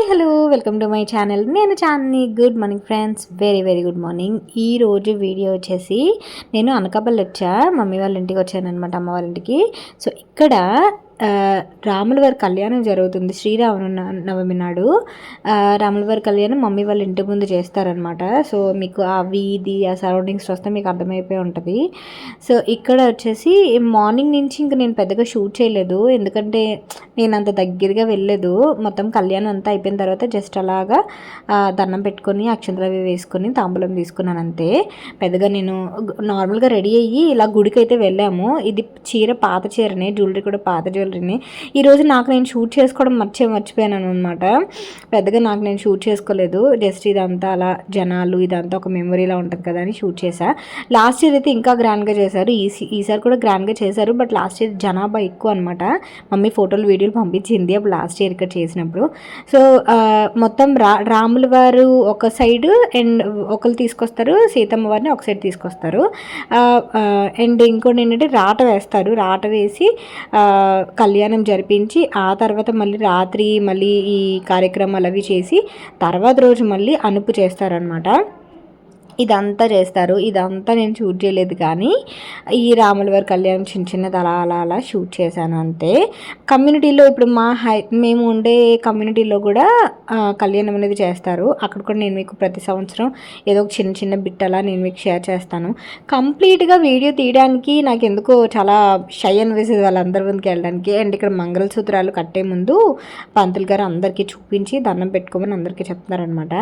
Hi hello welcome to my channel. నేను Chandini. Good morning friends, very very good morning. ఈరోజు video వచ్చేసి నేను అనకాపల్లి వచ్చా, మమ్మీ వాళ్ళ ఇంటికి వచ్చాను అనమాట, అమ్మ వాళ్ళ ఇంటికి. సో ఇక్కడ రాముల వారి కళ్యాణం జరుగుతుంది శ్రీరామనవమి నాడు. రాముల వారి కళ్యాణం మమ్మీ వాళ్ళ ఇంటి ముందు చేస్తారనమాట. సో మీకు ఆ వీధి ఆ సరౌండింగ్స్ వస్తే మీకు అర్థమైపోయి ఉంటుంది. సో ఇక్కడ వచ్చేసి మార్నింగ్ నుంచి ఇంక నేను పెద్దగా షూట్ చేయలేదు, ఎందుకంటే నేను అంత దగ్గరగా వెళ్ళలేదు. మొత్తం కళ్యాణం అంతా అయిపోయిన తర్వాత జస్ట్ అలాగా దండం పెట్టుకొని అక్షంతలు అవి వేసుకొని తాంబూలం తీసుకున్నాను అంతే. పెద్దగా నేను నార్మల్గా రెడీ అయ్యి ఇలా గుడికి అయితే వెళ్ళాము. ఇది చీర పాత చీరనే, జ్యువెలరీ కూడా పాత జ్యువెలరీని. ఈరోజు నాకు నేను షూట్ చేసుకోవడం మర్చిపోయాను అనమాట. పెద్దగా నాకు నేను షూట్ చేసుకోలేదు, జస్ట్ ఇదంతా అలా జనాలు ఇదంతా ఒక మెమొరీలా ఉంటుంది కదా అని షూట్ చేశా. లాస్ట్ ఇయర్ అయితే ఇంకా గ్రాండ్గా చేశారు, ఈసారి కూడా గ్రాండ్గా చేశారు. బట్ లాస్ట్ ఇయర్ జనాభా ఎక్కువ అనమాట. మమ్మీ ఫోటోలు వీడియోలు పంపించింది అప్పుడు లాస్ట్ ఇయర్ ఇక్కడ చేసినప్పుడు. సో మొత్తం రాముల వారు ఒక సైడ్ అండ్ ఒకరు తీసుకొస్తారు, సీతమ్మ వారిని ఒక సైడ్ తీసుకొస్తారు. అండ్ ఇంకోటి ఏంటంటే రాట వేస్తారు, రాట వేసి కళ్యాణం జరిపించి ఆ తర్వాత మళ్ళీ రాత్రి మళ్ళీ ఈ కార్యక్రమాలు అవి చేసి తర్వాత రోజు మళ్ళీ అనుపు చేస్తారనమాట. ఇదంతా చేస్తారు. ఇదంతా నేను షూట్ చేయలేదు, కానీ ఈ రాముల వారి కళ్యాణం చిన్న చిన్నది అలా అలా అలా షూట్ చేశాను అంతే. కమ్యూనిటీలో ఇప్పుడు మేము ఉండే కమ్యూనిటీలో కూడా కళ్యాణం అనేది చేస్తారు. అక్కడ కూడా నేను మీకు ప్రతి సంవత్సరం ఏదో ఒక చిన్న చిన్న బిట్ అలా నేను మీకు షేర్ చేస్తాను. కంప్లీట్గా వీడియో తీయడానికి నాకు ఎందుకో చాలా షై అనిపిస్తుంది వాళ్ళందరి ముందుకు వెళ్ళడానికి. అండ్ ఇక్కడ మంగళసూత్రాలు కట్టే ముందు పంతులు గారు అందరికీ చూపించి దండం పెట్టుకోమని అందరికీ చెప్తున్నారనమాట.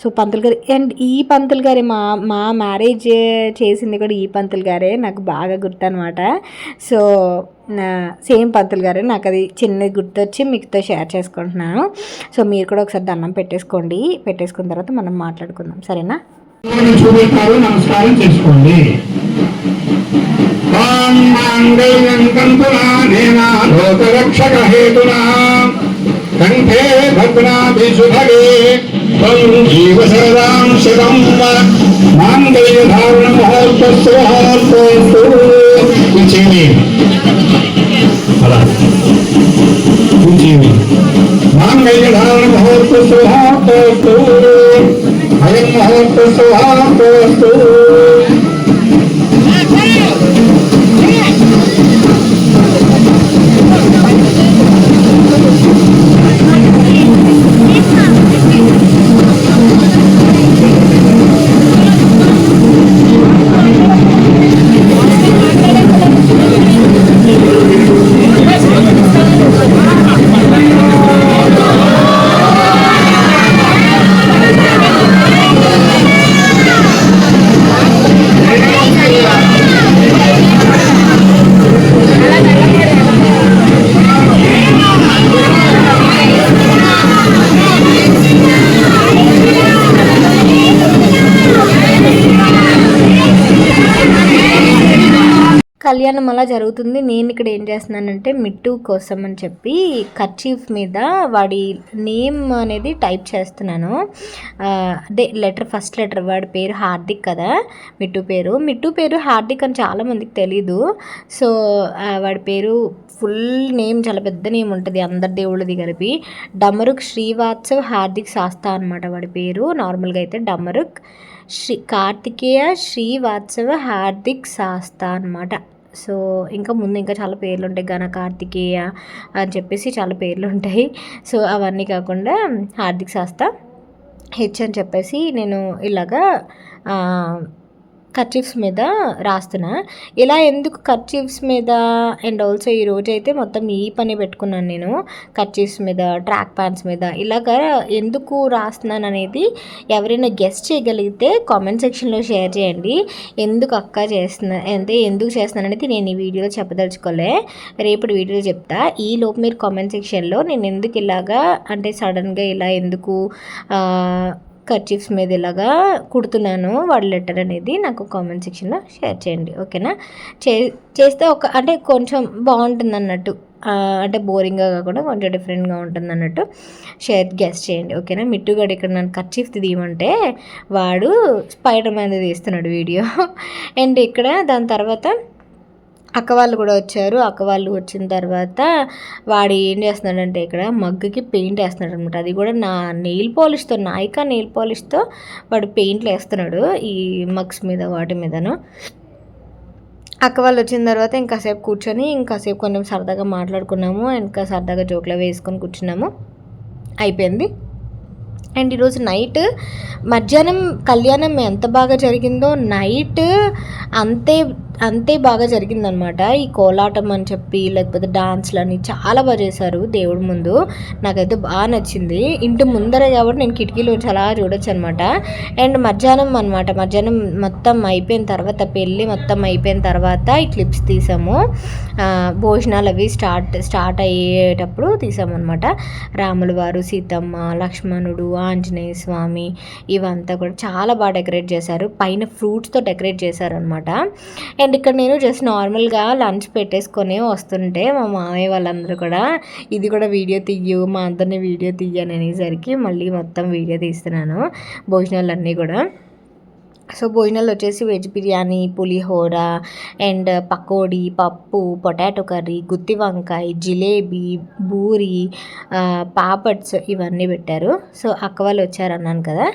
సో పంతులు గారు, అండ్ ఈ పంతులు గారి మా మ్యారేజ్ చేసింది కూడా ఈ పంతులు గారే, నాకు బాగా గుర్తు అనమాట. సో సేమ్ పంతులు గారే, నాకు అది చిన్నది గుర్తొచ్చి మీతో షేర్ చేసుకుంటున్నాను. సో మీరు కూడా ఒకసారి దండం పెట్టేసుకోండి, పెట్టేసుకున్న తర్వాత మనం మాట్లాడుకుందాం, సరేనా? నమస్కారం చేసుకోండి. కంఠే భగ్నాభిషుభగే జీవ సరదాం శతం మాంగళ్య ధారణ మహోత్సవ మాంగళ్య ధారణ మహోత్సవ అయం మహోత్సవ. కళ్యాణం అలా జరుగుతుంది. నేను ఇక్కడ ఏం చేస్తున్నానంటే మిట్టు కోసం అని చెప్పి కర్చీఫ్ మీద వాడి నేమ్ అనేది టైప్ చేస్తున్నాను. అదే లెటర్, ఫస్ట్ లెటర్, వాడి పేరు హార్దిక్ కదా, మిట్టు పేరు హార్దిక్ అని చాలామందికి తెలీదు. సో వాడి పేరు ఫుల్ నేమ్ చాలా పెద్ద నేమ్ ఉంటుంది, అందరి దేవుళ్ళది కలిపి. డమరుక్ శ్రీవాత్సవ్ హార్దిక్ శాస్తా అనమాట వాడి పేరు. నార్మల్గా అయితే డమరుక్ కార్తికేయ శ్రీవాత్సవ హార్దిక్ శాస్తా అనమాట. సో ఇంకా ముందు ఇంకా చాలా పేర్లు ఉంటాయి, ఘన కార్తికేయ అని చెప్పేసి చాలా పేర్లు ఉంటాయి. సో అవన్నీ కాకుండా హార్దిక్ శాస్త్ర హెచ్ అని చెప్పేసి నేను ఇలాగా కర్చీఫ్స్ మీద రాస్తున్నా. ఇలా ఎందుకు కర్చీఫ్స్ మీద, అండ్ ఆల్సో ఈరోజు అయితే మొత్తం ఈ పని పెట్టుకున్నాను నేను, కర్చీఫ్స్ మీద, ట్రాక్ ప్యాంట్స్ మీద ఇలాగా ఎందుకు రాస్తున్నాను అనేది ఎవరైనా గెస్ట్ చేయగలిగితే కామెంట్ సెక్షన్లో షేర్ చేయండి. ఎందుకు అక్క చేస్తున్నా అంటే ఎందుకు చేస్తున్నాను అనేది నేను ఈ వీడియోలో చెప్పదలుచుకోలే, రేపటి వీడియోలో చెప్తా. ఈలోపు మీరు కామెంట్ సెక్షన్లో నేను ఎందుకు ఇలాగా అంటే సడన్గా ఇలా ఎందుకు కర్చీఫ్స్ మీద ఇలాగా కుడుతున్నాను వాడి లెటర్ అనేది నాకు కామెంట్ సెక్షన్లో షేర్ చేయండి, ఓకేనా? చేస్తే అంటే కొంచెం బాగుంటుంది అన్నట్టు, అంటే బోరింగ్గా కాకుండా కొంచెం డిఫరెంట్గా ఉంటుంది అన్నట్టు గెస్ చేయండి, ఓకేనా? మిట్టుగాడు ఇక్కడ నన్ను కర్చీఫ్ తీయమంటే వాడు స్పైడర్ మ్యాన్ తీస్తున్నాడు వీడియో. అండ్ ఇక్కడ దాని తర్వాత అక్క వాళ్ళు కూడా వచ్చారు. అక్క వాళ్ళు వచ్చిన తర్వాత వాడు ఏం చేస్తున్నాడంటే ఇక్కడ మగ్గుకి పెయింట్ వేస్తున్నాడు అనమాట. అది కూడా నా నెయిల్ పాలిష్తో, నాయికా నెయిల్ పాలిష్తో వాడు పెయింట్లు వేస్తున్నాడు ఈ మగ్స్ మీద వాటి మీదను. అక్క వాళ్ళు వచ్చిన తర్వాత ఇంకాసేపు కూర్చొని ఇంకాసేపు కొంచెం సరదాగా మాట్లాడుకున్నాము. ఇంకా సరదాగా జోకులో వేసుకొని కూర్చున్నాము. అయిపోయింది. అండ్ ఈరోజు నైట్ మధ్యాహ్నం కళ్యాణం ఎంత బాగా జరిగిందో నైట్ అంతే అంతే బాగా జరిగిందనమాట. ఈ కోలాటం అని చెప్పి లేకపోతే డాన్స్లు అని చాలా బాగా చేశారు దేవుడి ముందు. నాకైతే బాగా నచ్చింది. ఇంటి ముందరే కాబట్టి నేను కిటికీలోంచి అలా చూడొచ్చు అనమాట. అండ్ మధ్యాహ్నం మొత్తం అయిపోయిన తర్వాత పెళ్ళి మొత్తం అయిపోయిన తర్వాత ఈ క్లిప్స్ తీసాము. భోజనాలు అవి స్టార్ట్ అయ్యేటప్పుడు తీసామన్నమాట. రాముల వారు, సీతమ్మ, లక్ష్మణుడు, ఆంజనేయ స్వామి ఇవంతా కూడా చాలా బాగా డెకరేట్ చేశారు. పైన ఫ్రూట్స్తో డెకరేట్ చేశారనమాట. అండ్ ఇక్కడ నేను జస్ట్ నార్మల్గా లంచ్ పెట్టేసుకొని వస్తుంటే మా మామయ్య వాళ్ళందరూ కూడా ఇది కూడా వీడియో తీయు, మా అందరినీ వీడియో తీయని అనేసరికి మళ్ళీ మొత్తం వీడియో తీస్తున్నాను భోజనాలన్నీ కూడా. సో భోజనాలు వచ్చేసి వెజ్ బిర్యానీ, పులిహోర అండ్ పకోడీ, పప్పు, పొటాటో కర్రీ, గుత్తి వంకాయ, జిలేబీ, బూరి, పాపడ్స్ ఇవన్నీ పెట్టారు. సో అక్క వాళ్ళు వచ్చారన్నాను కదా.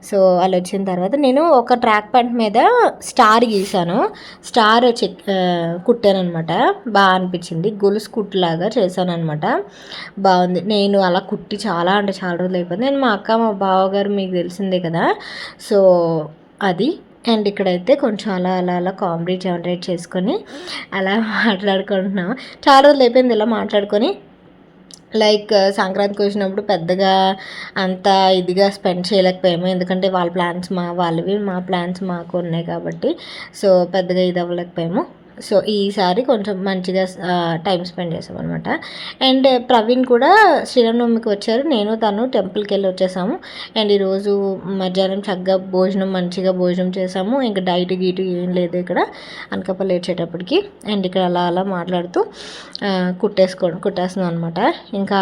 సో వాళ్ళు వచ్చిన తర్వాత నేను ఒక ట్రాక్ ప్యాంట్ మీద స్టార్ గీసాను. స్టార్ కుట్టాను అనమాట. బాగా అనిపించింది. గొలుసు కుట్టులాగా చేశాను అనమాట. బాగుంది. నేను అలా కుట్టి చాలా రోజులు అయిపోయింది. నేను మా అక్క మా బావగారు మీకు తెలిసిందే కదా. సో అది. అండ్ ఇక్కడైతే కొంచెం అలా కామెడీ జనరేట్ చేసుకొని అలా మాట్లాడుకుంటున్నాం. చాలా రోజులు అయిపోయింది ఇలా మాట్లాడుకొని. లైక్ సంక్రాంతికి వచ్చినప్పుడు పెద్దగా అంత ఇదిగా స్పెండ్ చేయలేకపోయాము. ఎందుకంటే వాళ్ళ ప్లాన్స్ వాళ్ళవి, మా ప్లాన్స్ మాకు ఉన్నాయి కాబట్టి సో పెద్దగా ఇది అవ్వలేకపోయాము. సో ఈసారి కొంచెం మంచిగా టైం స్పెండ్ చేసాం అనమాట. అండ్ ప్రవీణ్ కూడా శ్రీరామనవమికి వచ్చారు. నేను తను టెంపుల్కి వెళ్ళి వచ్చేసాము. అండ్ ఈరోజు మధ్యాహ్నం చక్కగా మంచిగా భోజనం చేసాము. ఇంకా డైట్ గీటు ఏం లేదు ఇక్కడ అనకాపల్లి వచ్చేటప్పటికి. అండ్ ఇక్కడ అలా మాట్లాడుతూ కుట్టేస్తున్నాం అనమాట. ఇంకా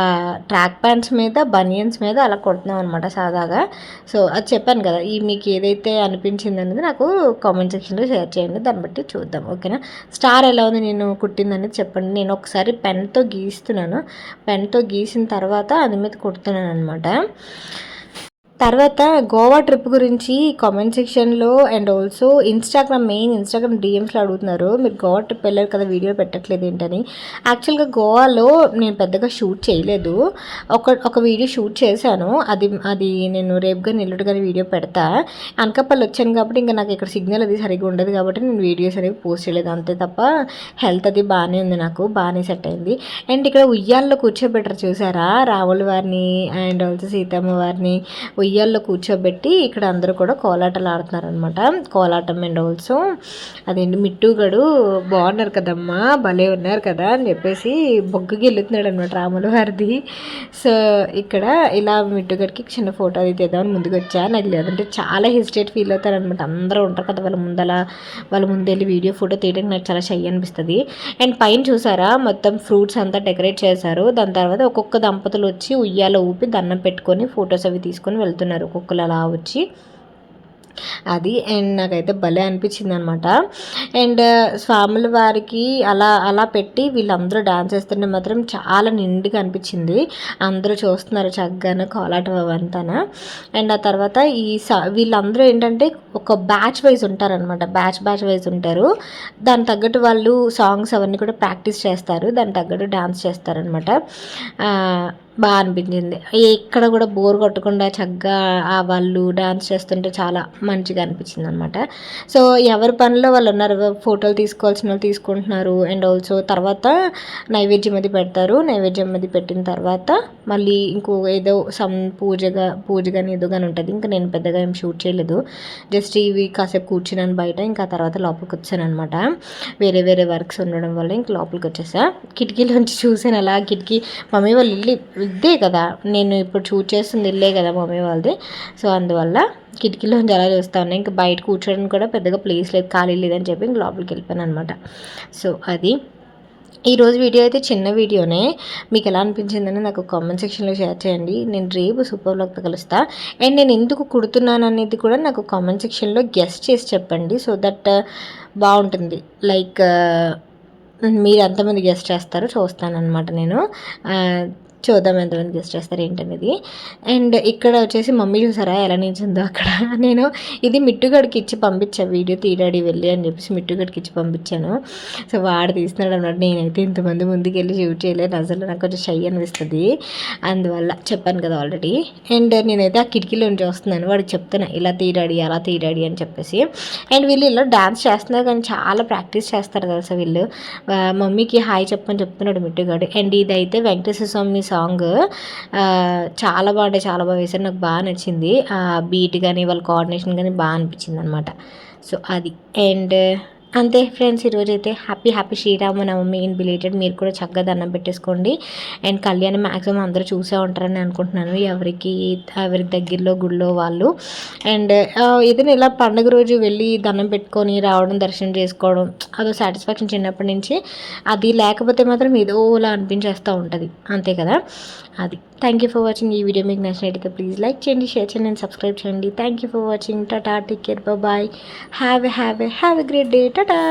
ట్రాక్ ప్యాంట్స్ మీద, బనియన్స్ మీద అలా కొడుతున్నాం అనమాట సాదాగా. సో అది చెప్పాను కదా. మీకు ఏదైతే అనిపించింది అనేది నాకు కామెంట్ సెక్షన్లో షేర్ చేయండి. దాన్ని బట్టి చూద్దాం. ఓకేనా. స్టార్ ఎలా ఉంది నేను కుట్టిందనేది చెప్పండి. నేను ఒకసారి పెన్తో గీస్తున్నాను. పెన్తో గీసిన తర్వాత అది మీద కుడుతున్నాను అనమాట. తర్వాత గోవా ట్రిప్ గురించి కామెంట్ సెక్షన్లో అండ్ ఆల్సో ఇన్స్టాగ్రామ్ డిఎమ్స్లో అడుగుతున్నారు, మీరు గోవా ట్రిప్ వెళ్ళారు కదా వీడియో పెట్టట్లేదు ఏంటని. యాక్చువల్గా గోవాలో నేను పెద్దగా షూట్ చేయలేదు. ఒక వీడియో షూట్ చేశాను. అది నేను రేపు కానీ ఎల్లుండి కానీ వీడియో పెడతా. అనకాపల్లి వచ్చాను కాబట్టి ఇంకా నాకు ఇక్కడ సిగ్నల్ అది సరిగ్గా ఉండదు కాబట్టి నేను వీడియోస్ అనేవి పోస్ట్ చేయలేదు. అంతే తప్ప హెల్త్ అది బాగానే ఉంది, నాకు బాగానే సెట్ అయింది. అండ్ ఇక్కడ ఉయ్యాల్లో కూర్చోబెట్టరు చూసారా, రాముల వారిని అండ్ ఆల్సో సీతమ్మ వారిని ఉయ్యాల్లో కూర్చోబెట్టి ఇక్కడ అందరూ కూడా కోలాటలు ఆడుతున్నారనమాట. కోలాటం అండ్ ఆల్సో అదేంటి మిట్టుగడు బాగున్నారు కదమ్మా, భలే ఉన్నారు కదా అని చెప్పేసి బొగ్గుకి వెళ్తున్నాడు అనమాట రాముల వారిది. సో ఇక్కడ ఇలా మిట్టుగడికి చిన్న ఫోటో అది తీద్దామని ముందుకు వచ్చా. నాకు లేదంటే చాలా హెసిటేట్ ఫీల్ అవుతారనమాట. అందరూ ఉంటారు కదా వాళ్ళ ముందెళ్ళి వీడియో ఫోటో తీయడానికి నాకు చాలా షై అనిపిస్తుంది. అండ్ పైన చూసారా మొత్తం ఫ్రూట్స్ అంతా డెకరేట్ చేశారు. దాని తర్వాత ఒక్కొక్క దంపతులు వచ్చి ఉయ్యాల ఊపి దండం పెట్టుకొని ఫొటోస్ అవి తీసుకొని వెళ్తున్నారు ఒక్కొక్కరు అలా వచ్చి. అది అండ్ నాకైతే భలే అనిపించింది అనమాట. అండ్ స్వాముల వారికి అలా పెట్టి వీళ్ళందరూ డాన్స్ చేస్తుంటే మాత్రం చాలా నిండుగా అనిపించింది. అందరూ చూస్తున్నారు చక్కగానే కోలాటం అవంతాన. అండ్ ఆ తర్వాత వీళ్ళందరూ ఏంటంటే ఒక బ్యాచ్ వైజ్ ఉంటారనమాట. బ్యాచ్ వైజ్ ఉంటారు. దాని తగ్గట్టు వాళ్ళు సాంగ్స్ అవన్నీ కూడా ప్రాక్టీస్ చేస్తారు. దాని తగ్గట్టు డాన్స్ చేస్తారనమాట. బాగా అనిపించింది. ఎక్కడ కూడా బోర్ కొట్టకుండా చక్కగా వాళ్ళు డాన్స్ చేస్తుంటే చాలా మంచిగా అనిపించింది అనమాట. సో ఎవరి పనిలో వాళ్ళు ఉన్నారు. ఫోటోలు తీసుకోవాల్సిన వాళ్ళు తీసుకుంటున్నారు. అండ్ ఆల్సో తర్వాత నైవేద్యం అది పెడతారు. నైవేద్యం అది పెట్టిన తర్వాత మళ్ళీ ఇంకో ఏదో పూజ కానీ ఏదో కానీ ఉంటుంది. ఇంకా నేను పెద్దగా ఏం షూట్ చేయలేదు. జస్ట్ ఇవి కాసేపు కూర్చున్నాను బయట. ఇంకా తర్వాత లోపలికి వచ్చాను అనమాట. వేరే వర్క్స్ ఉండడం వల్ల ఇంక లోపలికి వచ్చేసా. కిటికీలోంచి చూసాను అలా. కిటికీ మమ్మీ వాళ్ళు ఇల్లు ఇద్దే కదా, నేను ఇప్పుడు షూట్ చేస్తుంది ఇల్లే కదా మమ్మీ వాళ్ళది. సో అందువల్ల కిటికీలోంచి అలా చూస్తా ఉన్నాయి. ఇంకా బయట కూర్చోడానికి కూడా పెద్దగా ప్లేస్ లేదు, ఖాళీ లేదని చెప్పి ఇంక లోపలికి వెళ్ళిపోయాను అనమాట. సో అది ఈరోజు వీడియో అయితే చిన్న వీడియోనే. మీకు ఎలా అనిపించిందని నాకు కామెంట్ సెక్షన్లో షేర్ చేయండి. నేను రేపు సూపర్ వ్లాగ్తో కలుస్తా. అండ్ నేను ఎందుకు కుడుతున్నాను అనేది కూడా నాకు కామెంట్ సెక్షన్లో గెస్ట్ చేసి చెప్పండి. సో దట్ బాగుంటుంది. లైక్ మీరు ఎంతమంది గెస్ట్ చేస్తారో చూస్తానన్నమాట నేను. చూద్దాం ఎంతమంది గెస్ట్ చేస్తారు ఏంటనేది. అండ్ ఇక్కడ వచ్చేసి మమ్మీ చూసారా ఎలా నిల్చుందో అక్కడ. నేను ఇది మిట్టుగడికి ఇచ్చి పంపించాను, వీడియో తీరాడి వెళ్ళి అని చెప్పేసి మిట్టుగడికి ఇచ్చి పంపించాను. సో వాడు తీస్తున్నాడు అన్నమాట. నేనైతే ఇంతమంది ముందుకు వెళ్ళి షూట్ చేయలేను, అసలు నాకు కొంచెం షై అనిపిస్తుంది, అందువల్ల చెప్పాను కదా ఆల్రెడీ. అండ్ నేనైతే ఆ కిటికీలోంచి వస్తున్నాను, వాడికి చెప్తున్నా ఇలా తీరాడి అలా తీరాడి అని చెప్పేసి. అండ్ వీళ్ళు ఇలా డ్యాన్స్ చేస్తున్నారు కానీ చాలా ప్రాక్టీస్ చేస్తారు తెలుసా వీళ్ళు. మమ్మీకి హాయ్ చెప్పని చెప్తున్నాడు మిట్టుగాడు. అండ్ ఇదైతే వెంకటేశ్వర స్వామి సాంగ్ చాలా బాగా వేశారు, నాకు బాగా నచ్చింది. బీట్ కానీ వాళ్ళ కోఆర్డినేషన్ కానీ బాగా అనిపించింది అనమాట. సో అది. అండ్ అంతే ఫ్రెండ్స్, ఈరోజు అయితే హ్యాపీ శ్రీరామనవమి ఇన్ బిలేటెడ్. మీరు కూడా చక్కగా దండం పెట్టేసుకోండి. అండ్ కళ్యాణం మ్యాక్సిమం అందరూ చూసే ఉంటారని అనుకుంటున్నాను, ఎవరికి దగ్గరలో గుడిలో వాళ్ళు. అండ్ ఏదైనా ఇలా పండుగ రోజు వెళ్ళి దండం పెట్టుకొని రావడం, దర్శనం చేసుకోవడం అదో సాటిస్ఫాక్షన్ చిన్నప్పటి నుంచి. అది లేకపోతే మాత్రం ఏదోలా అనిపించేస్తూ ఉంటుంది, అంతే కదా. అది. Thank you for watching. ఈ వీడియో మీకు నచ్చినట్టయితే ప్లీజ్ లైక్ చేయండి, షేర్ చేయండి అండ్ సబ్స్క్రైబ్ చేయండి. Thank you for watching. Tata, take care, bye. Have a great day. Tata.